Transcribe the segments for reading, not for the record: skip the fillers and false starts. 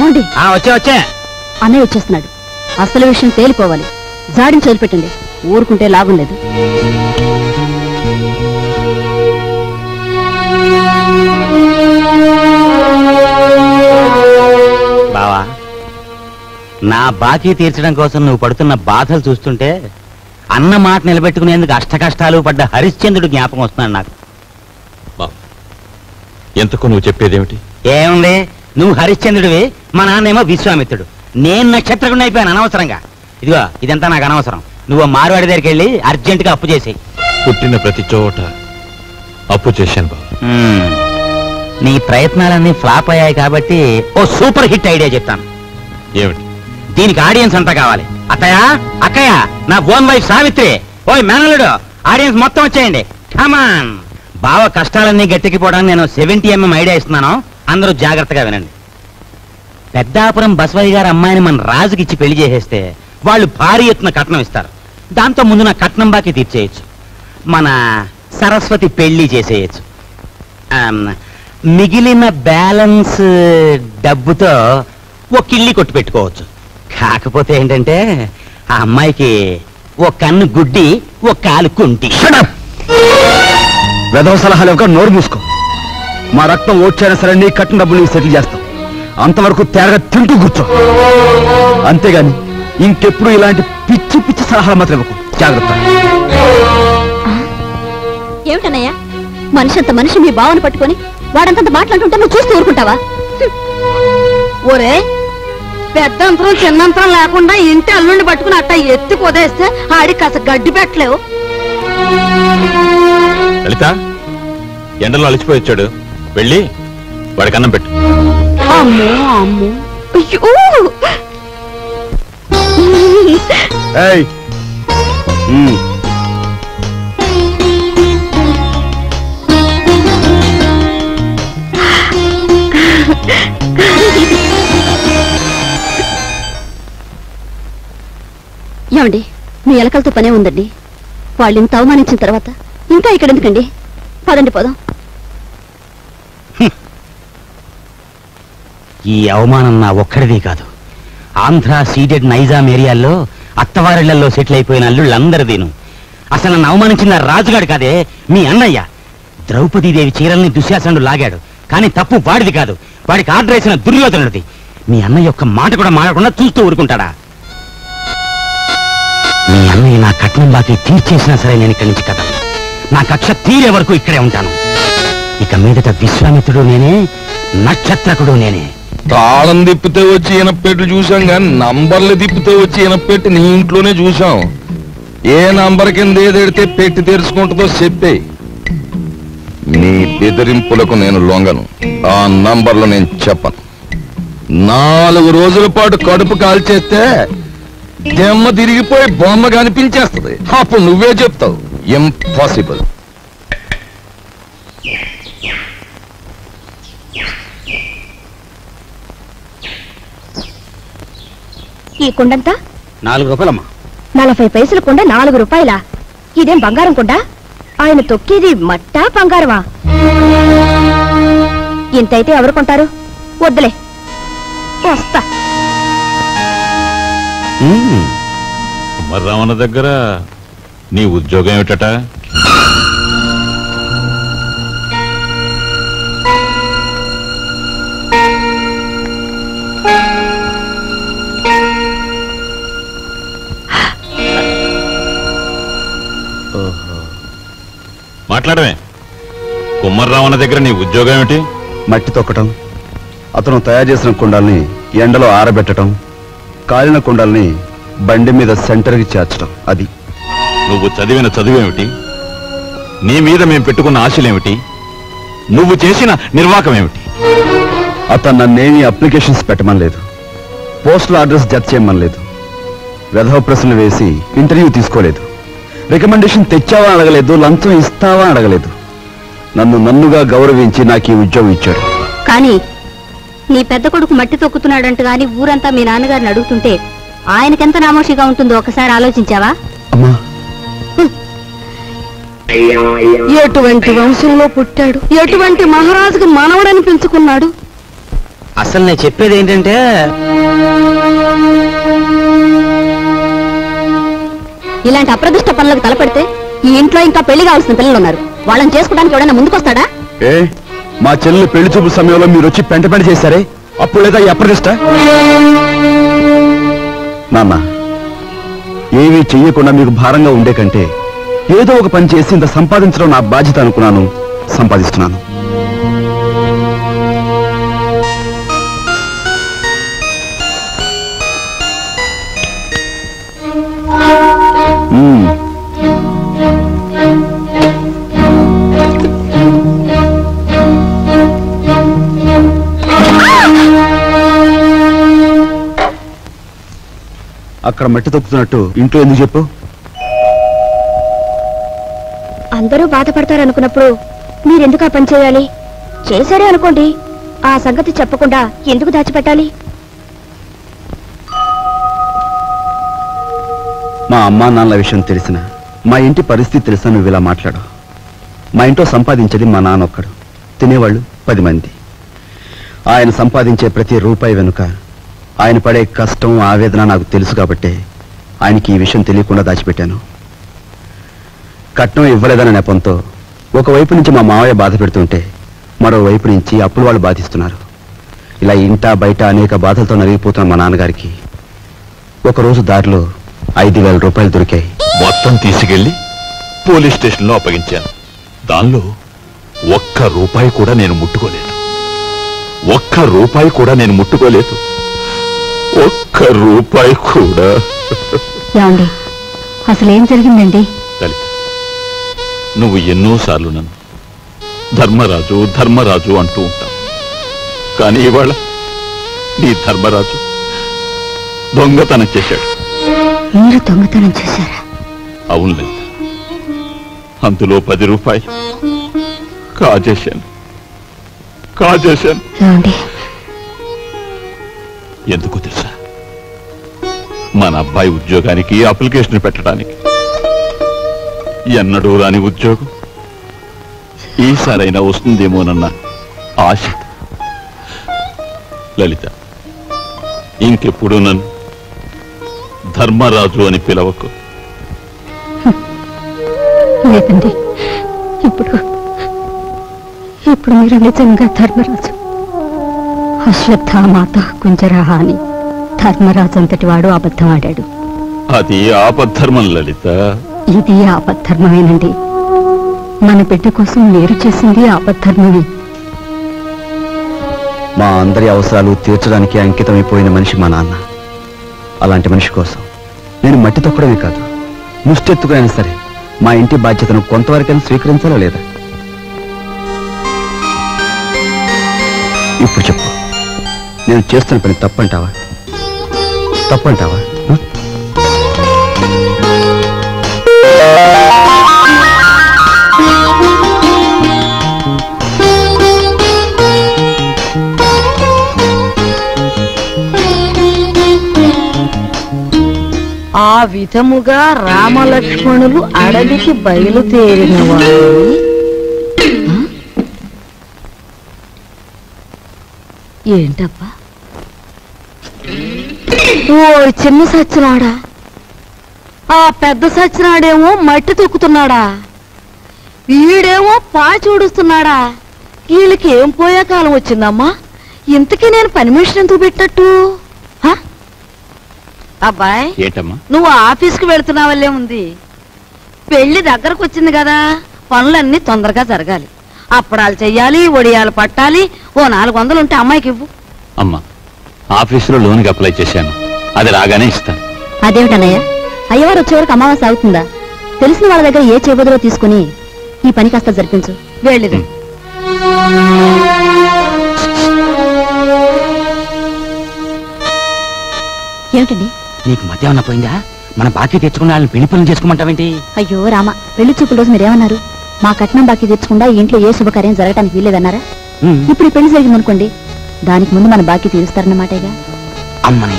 వచ్చే అన్నయ్య వచ్చేస్తున్నాడు. అసలు విషయం తేలిపోవాలి. జాడిని చదిపెట్టండి. ఊరుకుంటే లాభం లేదు. బావా, నా బాకీ తీర్చడం కోసం నువ్వు పడుతున్న బాధలు చూస్తుంటే అన్న మాట నిలబెట్టుకునేందుకు అష్టకష్టాలు పడ్డ హరిశ్చంద్రుడు జ్ఞాపకం వస్తున్నాడు నాకు. ఎంతకు నువ్వు చెప్పేదేమిటి? ఏముంది, నువ్వు హరిశ్చంద్రుడివి, మా నాన్నేమో విశ్వామిత్రుడు. నేను నక్షత్రకుండా అయిపోయాను అనవసరంగా. ఇదిగో ఇదంతా నాకు అనవసరం. నువ్వు మార్వాడి దగ్గరికి వెళ్ళి అర్జెంటుగా అప్పు చేసేయి. పుట్టిన ప్రతి చోట అప్పు చేశాను బాబు. నీ ప్రయత్నాలన్నీ ఫ్లాప్ అయ్యాయి కాబట్టి ఓ సూపర్ హిట్ ఐడియా చెప్తాను. ఏమిటి? దీనికి ఆడియన్స్ అంతా కావాలి. అత్తయ్య, అక్కయ్య, నా ఓన్ వైఫ్ సావిత్రి, ఓయ్ మేనల్లుడు, ఆడియన్స్ మొత్తం వచ్చేయండి. కమాన్. బావ కష్టాలన్నీ గట్టెక్కిపోవడానికి నేను 70mm ఐడియా ఇస్తున్నాను. అందరూ జాగ్రత్తగా వినండి. పెద్దాపురం బసవయ్య గారి అమ్మాయిని మన రాజుకి ఇచ్చి పెళ్లి చేసేస్తే వాళ్ళు భారీ ఎత్తున కట్నం ఇస్తారు. దాంతో ముందు నా కట్నం బాకీ తీర్చేయచ్చు. మన సరస్వతి పెళ్లి చేసేయచ్చు. మిగిలిన బ్యాలెన్స్ డబ్బుతో ఓ కిళ్ళి కొట్టు పెట్టుకోవచ్చు. కాకపోతే ఏంటంటే ఆ అమ్మాయికి ఓ కన్ను గుడ్డి, ఓ కాలు కుంటి. వెధవ సలహాలు ఒక నోరు మూసుకో. మా రక్తం ఓడ్చైనా సరే నీ కట్టిన డబ్బులు సెటిల్ చేస్తాం. అంతవరకు తేరగా తింటూ కూర్చో. అంతేగాని ఇంకెప్పుడు ఇలాంటి పిచ్చి పిచ్చి సలహాలు మాత్రం ఇవ్వకు. జాగ్రత్త. ఏమిటన్నయ్యా, మనిషి అంత మనిషి మీ బావని పట్టుకొని వాడంతంత మాట్లాడుతుంటే నువ్వు చూస్తూ ఊరుకుంటావా? ఓరే, పెద్దంతరం చిన్నంతరం లేకుండా ఇంటి అల్లుండి పట్టుకుని అట్ట ఎత్తి పొదేస్తే ఆడికి కాస్త గడ్డి పెట్టలేవు. లలిత, ఎండలో అలసిపోయి వచ్చాడు, వెళ్ళి వాడికి అన్నం పెట్టు. అమ్మో అమ్మో, అయ్యో. ఏమండి, మీ ఎలకలతో పనే ఉందండి. వాళ్ళు ఇంత అవమానించిన తర్వాత ఇంకా ఇక్కడ ఎందుకండి? పదండి పోదాం. ఈ అవమానం నా ఒక్కడిది కాదు. ఆంధ్ర సీడెడ్ నైజాం ఏరియాల్లో అత్తవారిళ్లలో సెటిల్ అయిపోయిన అల్లుళ్ళందరిదీను. అసలు నన్ను అవమానించిన రాజుగాడు కాదే, మీ అన్నయ్య. ద్రౌపదీదేవి చీరల్ని దుశ్శాసనుడు లాగాడు, కానీ తప్పు వాడిది కాదు, వాడికి ఆర్డర్ వేసిన దుర్యోధనుడిది. మీ అన్నయ్య ఒక్క మాట కూడా మాడకుండా చూస్తూ ఊరుకుంటాడా? మీ అన్నయ్య నా కట్నం బాకీ తీర్చేసినా సరే నేను ఇక్కడి నుంచి కదలను. నా కక్ష తీరే వరకు ఇక్కడే ఉంటాను. ఇక మీదట విశ్వామిత్రుడు నేనే, నక్షత్రకుడు నేనే. తాళం తిప్పితే వచ్చి ఈనపెట్టు చూసాం కానీ నంబర్లు తిప్పితే వచ్చి ఈనపెట్టి నీ ఇంట్లోనే చూసాం. ఏ నంబర్ కింద ఏదెడితే పెట్టి తెరుచుకుంటుందో చెప్పే. నీ బెదిరింపులకు నేను లొంగను. ఆ నంబర్లు నేను చెప్పను. 4 రోజుల పాటు కడుపు కాల్చేస్తే దెమ్మ తిరిగిపోయి బొమ్మ కనిపించేస్తుంది. అప్పుడు నువ్వే చెప్తావు ఇంపాసిబుల్. ఈ కుండంతా 4 రూపాయలమ్మా. 40 పైసల కుండ 4 రూపాయలా? ఇదేం బంగారం కుండ? ఆయన తొక్కేది మట్టా బంగారమా? ఇంతైతే ఎవరు కొంటారు? వద్దులే, వస్తా. కుమారరామన్న దగ్గర నీ ఉద్యోగం ఏమిటట? మాట్లాడమే. కుమారరామన్న దగ్గర నీ ఉద్యోగం ఏమిటి? మట్టి తొక్కటం, అతను తయారు చేసిన కుండాల్ని ఎండలో ఆరబెట్టడం, కాలిన కుండాల్ని బండి మీద సెంటర్కి చేర్చడం. అది. నువ్వు చదివిన చదువేమిటి? నీ మీద మేము పెట్టుకున్న ఆశలేమిటి? నువ్వు చేసిన నిర్వాకం ఏమిటి? అతను నన్నేమీ అప్లికేషన్స్ పెట్టమని లేదు, పోస్టల్ అడ్రస్ జత చేయమని లేదు, వెధవ ప్రశ్నలు వేసి ఇంటర్వ్యూ తీసుకోలేదు, రికమెండేషన్ తెచ్చావా అడగలేదు, లంచం ఇస్తావా అడగలేదు. నన్నుగా గౌరవించి నాకు ఈ ఉద్యోగం ఇచ్చాడు. కానీ నీ పెద్ద కొడుకు మట్టి తొక్కుతున్నాడంట గాని ఊరంతా మీ నాన్నగారిని అడుగుతుంటే ఆయనకెంత నామోషిగా ఉంటుందో ఒకసారి ఆలోచించావా? అమ్మా, ఎటువంటి వంశంలో పుట్టాడు, ఎటువంటి మహారాజుకు మనవడని పెంచుకున్నాడు. అసలు నేను చెప్పేది ఏంటంటే ఇలాంటి అప్రదిష్ట పనులకు తలపెడితే ఈ ఇంట్లో ఇంకా పెళ్లి కావాల్సిన పిల్లలు ఉన్నారు. వాళ్ళని చేసుకోవడానికి ఎవడైనా ముందుకొస్తాడా? ఏ మా చెల్లెలు పెళ్లి చూపు సమయంలో మీరు వచ్చి పెంట చేశారే, అప్పుడు లేదా ఈ అప్రదిష్ట? నాన్న, ఏమీ చెయ్యకుండా మీకు భారంగా ఉండే కంటే ఏదో ఒక పని చేసి ఇంత సంపాదించడం నా బాధ్యత అనుకున్నాను, సంపాదిస్తున్నాను. అక్కడ మట్టి తొక్కుతున్నట్టు ఇంట్లో ఎందుకు చెప్పు? అందరూ బాధపడతారనుకున్నప్పుడు మీరెందుకు ఆ పని చేయాలి? చేశారే అనుకోండి, ఆ సంగతి చెప్పకుండా ఎందుకు దాచిపెట్టాలి? మా అమ్మా నాన్నల విషయం తెలిసిన, మా ఇంటి పరిస్థితి తెలిసిన నువ్వు ఇలా మాట్లాడు. మా ఇంట్లో సంపాదించేది మా నాన్న ఒక్కడు, తినేవాళ్ళు 10 మంది. ఆయన సంపాదించే ప్రతి రూపాయి వెనుక ఆయన పడే కష్టం ఆవేదన నాకు తెలుసు కాబట్టే ఆయనకి ఈ విషయం తెలియకుండా దాచిపెట్టాను. కట్నం ఇవ్వలేదన్న నెపంతో ఒకవైపు నుంచి మా మావయ్య బాధ పెడుతుంటే మరోవైపు నుంచి అప్పులు వాళ్ళు బాధిస్తున్నారు. ఇలా ఇంట బయట అనేక బాధలతో నలిగిపోతున్న మా నాన్నగారికి ఒకరోజు దారిలో 5,000 రూపాయలు దొరికాయి. మొత్తం తీసుకెళ్లి పోలీస్ స్టేషన్లో అప్పగించాను. దానిలో ₹1 కూడా నేను ముట్టుకోలేదు. ₹1 కూడా నేను ముట్టుకోలేదు. ₹1 కూడా. ఏమండి, అసలేం జరిగిందండి? లలిత, నువ్వు ఎన్నోసార్లు నన్ను ధర్మరాజు ధర్మరాజు అంటూ ఉంటావు. కానీ ఇవాళ నీ ధర్మరాజు దొంగతనం చేశాడు. మీరు దొంగతనం చేశారా? అవును లలిత, అందులో ₹10 కాజేశాను. ఏమండి, ఎందుకో తెలుసా? మన అబ్బాయి ఉద్యోగానికి అప్లికేషన్ పెట్టడానికి. ఎన్నడూ రాని ఉద్యోగం ఈసారైనా వస్తుందేమోనన్న ఆశ. లలిత, ఇంకెప్పుడు నన్ను ధర్మరాజు అని పిలవకు. లేదండి, ఇప్పుడు మీరు నిజంగా ధర్మరాజు. అశ్వత్థామాత కుంజరహ అని ధర్మరాజు అంతటి వాడు అబద్ధం ఆడాడు. అది ఆపద్ధర్మం లలిత. ఇది ఆపద్ధర్మమేనండి. మన బిడ్డ కోసం మీరు చేసింది ఆపద్ధర్మమే. మా అందరి అవసరాలు తీర్చడానికి అంకితమైపోయిన మనిషి మా నాన్న. అలాంటి మనిషి కోసం నేను మట్టి తొక్కడమే కాదు, ముష్టెత్తుకునైనా సరే మా ఇంటి బాధ్యతను కొంతవరకైనా స్వీకరించాలా లేదా? ఇప్పుడు చెప్పు, నేను చేస్తున్న పని తప్పంటావా? ఆ విధముగా రామలక్ష్మణులు అడవికి బయలుదేరిన వారు ఏంటబ్బా? ఓ చిన్న సచ్చినాడా, ఆ పెద్ద సచ్చినాడేమో మట్టి తొక్కుతున్నాడా, వీడేమో పాచూడుస్తున్నాడా. వీళ్ళకి ఏం పోయే కాలం వచ్చిందమ్మా? ఇంతకీ నేను పని మనిషిని ఎందుకు పెట్టినట్టు? అబ్బాయి, ఏంటమ్మా? నువ్వు ఆఫీస్కి వెళుతున్నావల్లే ఉంది. పెళ్లి దగ్గరకు వచ్చింది కదా, పనులన్నీ తొందరగా జరగాలి. అప్పడాలు చెయ్యాలి, ఒడియాలు పట్టాలి. ఓ 400 ఉంటే అమ్మాయికి ఇవ్వు. అమ్మా, ఆఫీసులో లోన్కి అప్లై చేశాను, అది రాగానే ఇస్తాను. అదేమిటన్నయ్య, అయ్యవారు వచ్చే వరకు అమావాస్య అవుతుందా? తెలిసిన వాళ్ళ దగ్గర ఏ చేబదులో తీసుకుని ఈ పని కాస్త జరిపించు. వెళ్ళిదు. ఏమిటండి, నీకు మధ్య ఏమన్నా పోయిందా? మన బాకీ తెచ్చుకున్న వాళ్ళని పెళ్లి పనులు చేసుకోమంటావేంటి? అయ్యో రామ, పెళ్లి చూపుల రోజు మీరేమన్నారు? మా కట్నం బాకీ తెచ్చకుండా ఈ ఇంట్లో ఏ శుభకార్యం జరగటానికి వీల్లేదన్నారా? ఇప్పుడు ఈ పెళ్లి జరిగిందనుకోండి, దానికి ముందు మన బాకీ తీరుస్తారన్నమాటేగా. అమ్మని,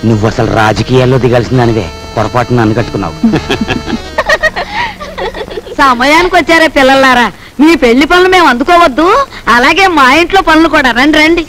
నువ్వు అసలు రాజకీయాల్లో దిగాల్సిందానివే, పొరపాటున నన్ను కట్టుకున్నావు. సమయానికి వచ్చారే పిల్లలారా, మీ పెళ్లి పనులు మేము అందుకోవద్దు, అలాగే మా ఇంట్లో పనులు కూడా. రండి రండి.